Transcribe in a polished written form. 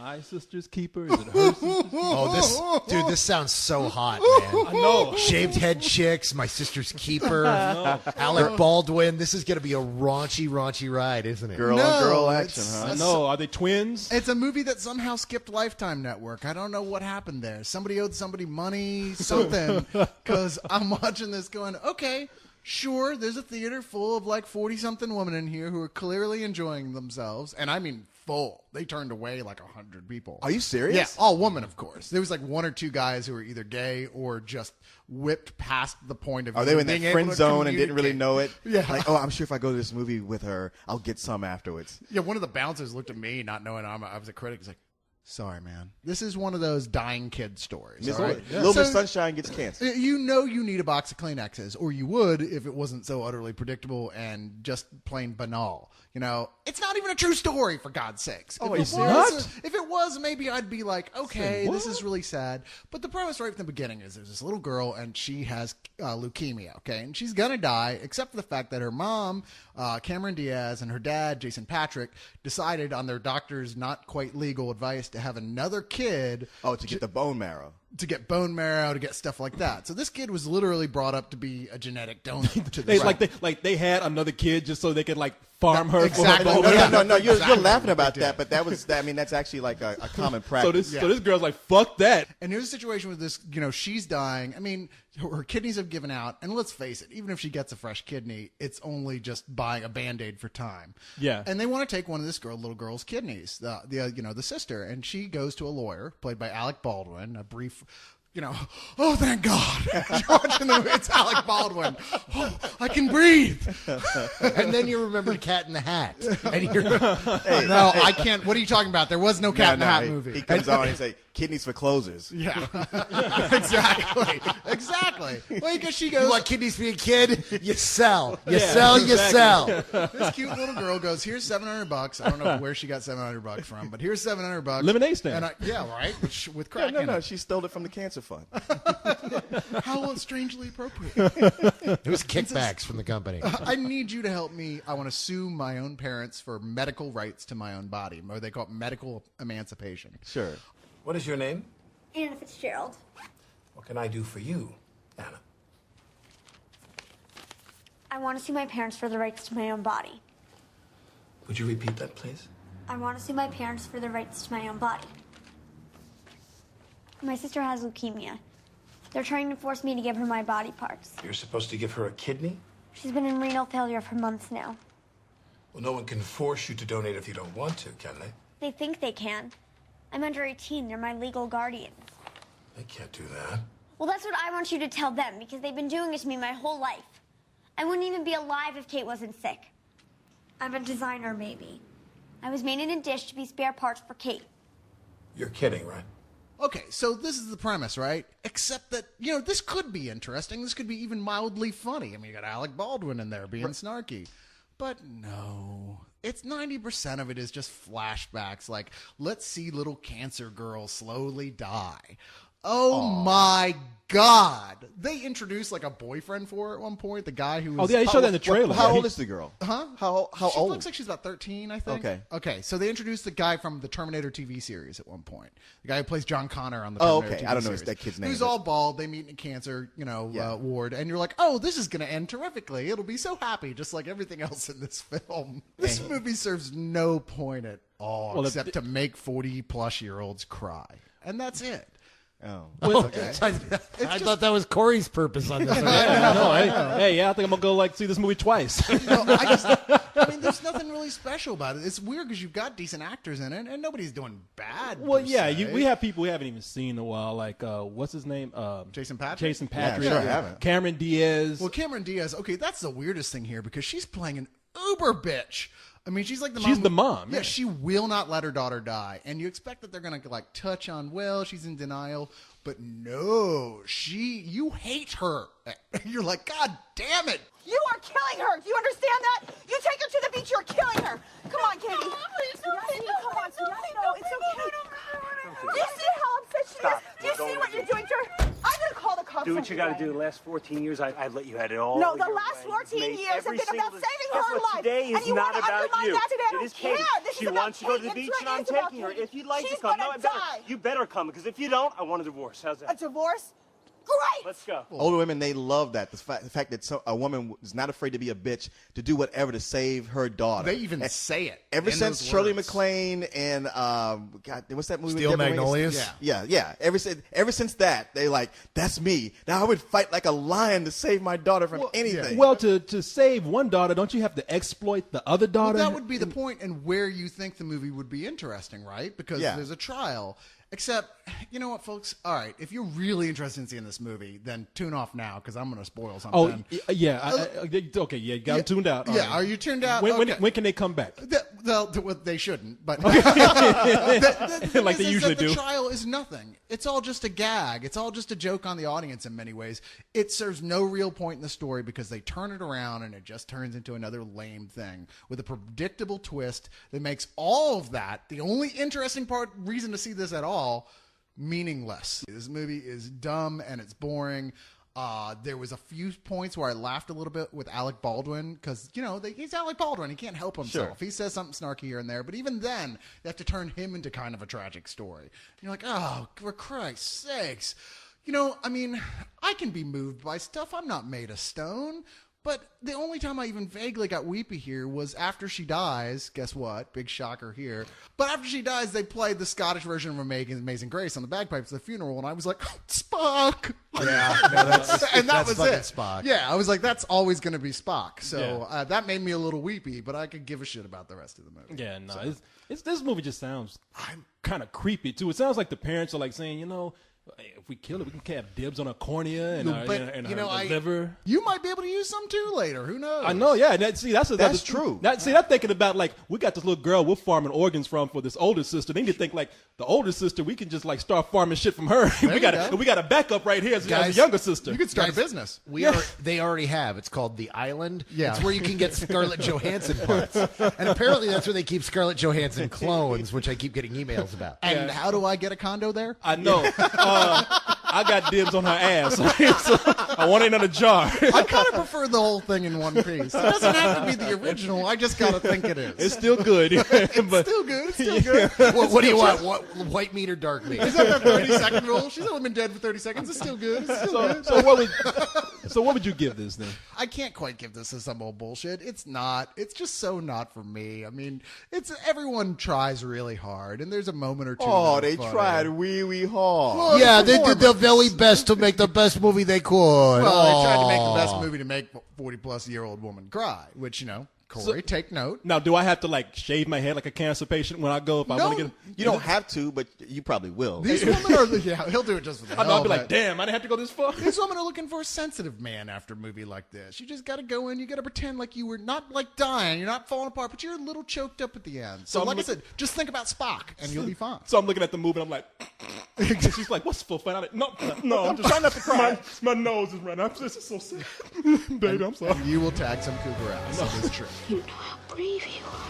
my sister's keeper? Is it her sister's keeper? Oh, this sounds so hot, man. I know. Shaved head chicks, my sister's keeper, Alec Baldwin. This is going to be a raunchy ride, isn't it? Girl on girl action, huh? I know. Are they twins? It's a movie that somehow skipped Lifetime Network. I don't know what happened there. Somebody owed somebody money, something, because I'm watching this going, okay, sure, there's a theater full of like 40-something women in here who are clearly enjoying themselves, and I mean full. They turned away like 100 people. Are you serious? Yeah, all women, of course. There was like one or two guys who were either gay or just whipped past the point of. Are they in that friend zone and didn't really know it? Yeah. Like, oh, I'm sure if I go to this movie with her, I'll get some afterwards. Yeah, one of the bouncers looked at me, not knowing I was a critic. He's like, sorry, man. This is one of those dying kid stories. All right? Little Miss Sunshine gets cancer. You know you need a box of Kleenexes, or you would if it wasn't so utterly predictable and just plain banal. You know, it's not even a true story, for God's sakes. Oh, if it was, maybe I'd be like, okay, this is really sad. But the premise right from the beginning is there's this little girl, and she has leukemia, okay? And she's going to die, except for the fact that her mom, Cameron Diaz, and her dad, Jason Patrick, decided on their doctor's not quite legal advice to have another kid. Oh, to get the bone marrow. To get bone marrow, to get stuff like that. So this kid was literally brought up to be a genetic donor to the they had another kid just so they could like farm her. Exactly. No. You're laughing about that, but that's actually like a common practice. So this girl's like, fuck that. And here's a situation with this, she's dying. I mean, her kidneys have given out, and let's face it, even if she gets a fresh kidney, it's only just buying a Band-Aid for time. Yeah. And they want to take one of this little girl's kidneys, the sister, and she goes to a lawyer played by Alec Baldwin, a brief oh, thank God. You're watching the movie, it's Alec Baldwin. Oh, I can breathe. And then you remember Cat in the Hat. And you're, I can't. What are you talking about? There was no Cat in the Hat movie. He comes on and say, kidneys for closers. Yeah. Exactly. Well, because she goes. You want kidneys for your kid? You sell. You exactly. sell. This cute little girl goes, here's $700. I don't know where she got $700 from, but here's $700. Lemonade stand. And right? With crack in No. it. She stole it from the cancer fund. How strangely appropriate. It was kickbacks from the company. I need you to help me. I want to sue my own parents for medical rights to my own body. Or they call it medical emancipation. Sure. What is your name? Anna Fitzgerald. What can I do for you, Anna? I want to sue my parents for the rights to my own body. Would you repeat that, please? I want to sue my parents for the rights to my own body. My sister has leukemia. They're trying to force me to give her my body parts. You're supposed to give her a kidney? She's been in renal failure for months now. Well, no one can force you to donate if you don't want to, can they? They think they can. I'm under 18. They're my legal guardians. They can't do that. Well, that's what I want you to tell them, because they've been doing it to me my whole life. I wouldn't even be alive if Kate wasn't sick. I'm a designer, maybe. I was made in a dish to be spare parts for Kate. You're kidding, right? Okay, so this is the premise, right? Except that, this could be interesting. This could be even mildly funny. I mean, you got Alec Baldwin in there being snarky. But no. It's 90% of it is just flashbacks. Like, let's see little cancer girl slowly die. Oh, my God. They introduced like a boyfriend for her at one point. The guy who was... Oh, yeah, he showed that in the trailer. How old is the girl? Huh? How she old? Looks like she's about 13, I think. Okay. So they introduced the guy from the Terminator TV series at one point. The guy who plays John Connor on the Terminator TV series. I don't know that kid's name. Who's all bald. They meet in a cancer, ward. And you're like, oh, this is going to end terrifically. It'll be so happy, just like everything else in this film. This movie serves no point at all except to make 40-plus-year-olds cry. And that's it. Oh. Well, okay. I thought that was Corey's purpose on this. I think I'm going to go see this movie twice. I mean, there's nothing really special about it. It's weird because you've got decent actors in it, and nobody's doing bad. Well, we have people we haven't even seen in a while, like, what's his name? Jason Patrick? Jason Patrick. Yeah, sure, I haven't. Cameron Diaz. Well, Cameron Diaz, okay, that's the weirdest thing here because she's playing an uber bitch. I mean, she's like the mom. She's the mom. Yeah, she will not let her daughter die. And you expect that they're going to touch on, she's in denial. But no, you hate her. You're like, God damn it. You are killing her. Do you understand that? You take her to the beach, you're killing her. Come on, Katie. Come on, sweetie. No, it's okay. Do you see how upset she is? Do you see what you're doing to her? I'm going to call the cops. do what you got to do. The last 14 years, I'd let you have it all. No, the your last way. 14 Made years have every been about single- saving Guess her what? life. Today And is you not want to about undermine you. that today? I It don't is Katie. care. This She is about wants to go to the Kate. beach, It's and I'm about taking her. Kate. If you'd like She's to come, gonna no, I better. die. You better come, because if you don't, I want a divorce. How's A that? divorce? Great. Let's go. Older women, they love that. The fact that a woman is not afraid to be a bitch, to do whatever to save her daughter. They even say it. Ever in since those Shirley words. MacLaine and God, what's that movie? Steel with Deborah Magnolias? Winger? Yeah. Ever since that, they like, that's me. Now I would fight like a lion to save my daughter from anything. Well, to save one daughter, don't you have to exploit the other Well, daughter? that would be the point, and where you think the movie would be interesting, right? Because Yeah. there's a trial. Except, you know what, folks? All right, if you're really interested in seeing this movie, then tune off now, because I'm going to spoil something. yeah. Okay, yeah, you got them tuned out. All Yeah, right. are you tuned out? When, Okay. when can they come back? They shouldn't, but Like the they usually The do. trial is nothing. It's all just a gag. It's all just a joke on the audience in many ways. It serves no real point in the story because they turn it around and it just turns into another lame thing with a predictable twist that makes all of that, the only interesting reason to see this at all, meaningless. This movie is dumb and it's boring. There was a few points where I laughed a little bit with Alec Baldwin because, he's Alec Baldwin. He can't help himself. Sure. He says something snarky here and there, but even then, they have to turn him into kind of a tragic story. And you're like, oh, for Christ's sakes. I can be moved by stuff. I'm not made of stone. But the only time I even vaguely got weepy here was after she dies. Guess what? Big shocker here. But after she dies, they played the Scottish version of Amazing Grace on the bagpipes at the funeral, and I was like, Spock! Yeah, no, And that that's was fucking it. Spock. Yeah, I was like, that's always going to be Spock. So Yeah. that made me a little weepy, but I could give a shit about the rest of the movie. Yeah, no, it's this movie just sounds kind of creepy too. It sounds like the parents are like saying, if we kill her, we can have dibs on her cornea and her, But, and you her know, liver. You might be able to use some too later. Who knows? I know, yeah. That's true. I'm thinking about like we got this little girl we're farming organs from for this older sister. They need to think like the older sister. We can just like start farming shit from her. we got a backup right here as a younger sister. You could start a business. They already have. It's called The Island. Yeah. It's where you can get Scarlett Johansson parts. And apparently that's where they keep Scarlett Johansson clones, which I keep getting emails about. And how do I get a condo there? I know. I got dibs on her ass. So I want it in a jar. I kind of prefer the whole thing in one piece. It doesn't have to be the original. I just got to think it is. It's still good. It's still good. It's still good. What do you want? White meat or dark meat? Is that 30-second rule? She's only been dead for 30 seconds. It's still good. It's still good. So what would you give this then? I can't quite give this as some old bullshit. It's not. It's just so not for me. I mean, everyone tries really hard, and there's a moment or two. Oh, that are they funny. tried really hard. Well, Yeah, the they did their performance. very best to make the best movie they could. Well, they tried to make Aw. the best movie to make 40-plus-year-old woman cry, which, Corey, take note. Now, do I have to like shave my head like a cancer patient when I go if I No. want to get? You don't have to, but you probably will. These women are, he'll do it just for the I know. hell I'll be of like, it. damn, I didn't have to go this far. These women are looking for a sensitive man after a movie like this. You just got to go in. You got to pretend like you were not like dying. You're not falling apart, but you're a little choked up at the end. So, So like I said, just think about Spock, and you'll be fine. So I'm looking at the movie and I'm like, she's like, what's for fun? I'm like, no, I'm just trying not to cry. My nose is running. This is so sad. Baby, I'm sorry. You will tag some cougar ass on this trip. You know how brave you are.